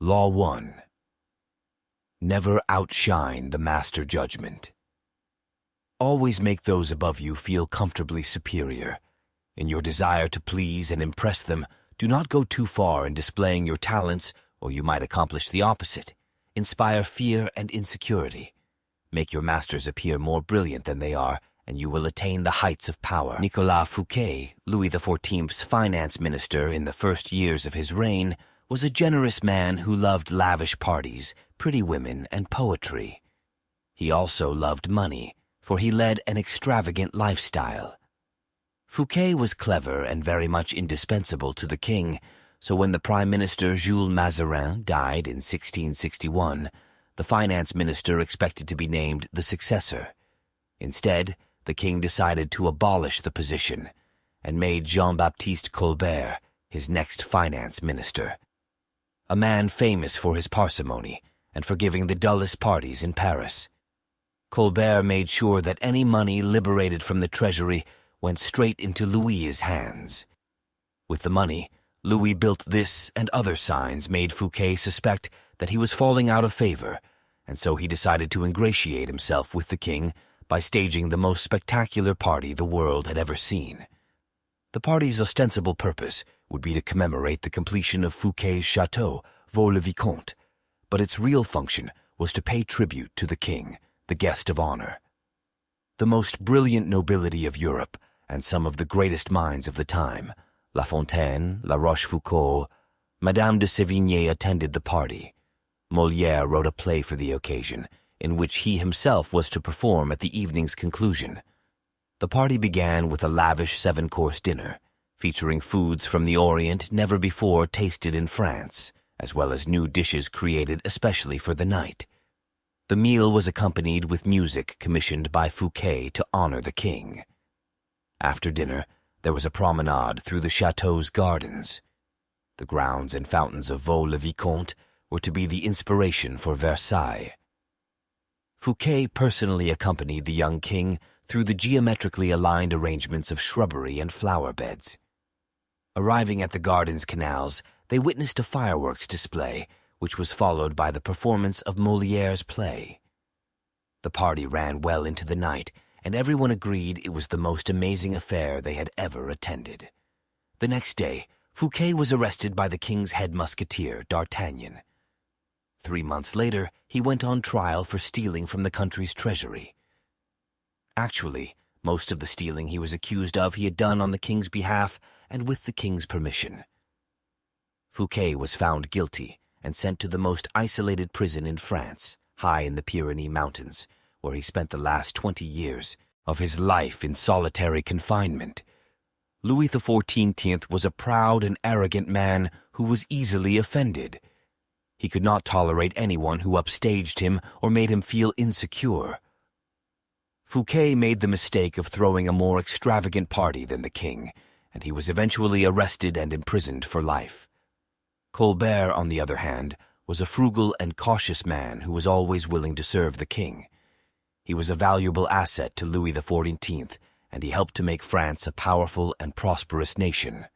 Law 1. Never outshine the master judgment. Always make those above you feel comfortably superior. In your desire to please and impress them, do not go too far in displaying your talents, or you might accomplish the opposite. Inspire fear and insecurity. Make your masters appear more brilliant than they are, and you will attain the heights of power. Nicolas Fouquet, Louis XIV's finance minister in the first years of his reign, was a generous man who loved lavish parties, pretty women, and poetry. He also loved money, for he led an extravagant lifestyle. Fouquet was clever and very much indispensable to the king, so when the Prime Minister Jules Mazarin died in 1661, the finance minister expected to be named the successor. Instead, the king decided to abolish the position and made Jean-Baptiste Colbert his next finance minister, a man famous for his parsimony and for giving the dullest parties in Paris. Colbert made sure that any money liberated from the treasury went straight into Louis's hands. With the money, Louis built this and other signs made Fouquet suspect that he was falling out of favor, and so he decided to ingratiate himself with the king by staging the most spectacular party the world had ever seen. The party's ostensible purpose would be to commemorate the completion of Fouquet's chateau, Vaux-le-Vicomte, but its real function was to pay tribute to the king, the guest of honor. The most brilliant nobility of Europe and some of the greatest minds of the time, La Fontaine, La Rochefoucauld, Madame de Sévigné attended the party. Molière wrote a play for the occasion, in which he himself was to perform at the evening's conclusion. The party began with a lavish 7-course dinner, featuring foods from the Orient never before tasted in France, as well as new dishes created especially for the night. The meal was accompanied with music commissioned by Fouquet to honor the king. After dinner, there was a promenade through the chateau's gardens. The grounds and fountains of Vaux-le-Vicomte were to be the inspiration for Versailles. Fouquet personally accompanied the young king through the geometrically aligned arrangements of shrubbery and flower beds. Arriving at the garden's canals, they witnessed a fireworks display, which was followed by the performance of Molière's play. The party ran well into the night, and everyone agreed it was the most amazing affair they had ever attended. The next day, Fouquet was arrested by the king's head musketeer, D'Artagnan. 3 months later, he went on trial for stealing from the country's treasury. Actually, most of the stealing he was accused of he had done on the king's behalf and with the king's permission. Fouquet was found guilty and sent to the most isolated prison in France, high in the Pyrenees Mountains, where he spent the last 20 years of his life in solitary confinement. Louis XIV was a proud and arrogant man who was easily offended. He could not tolerate anyone who upstaged him or made him feel insecure. Fouquet made the mistake of throwing a more extravagant party than the king, and he was eventually arrested and imprisoned for life. Colbert, on the other hand, was a frugal and cautious man who was always willing to serve the king. He was a valuable asset to Louis XIV, and he helped to make France a powerful and prosperous nation.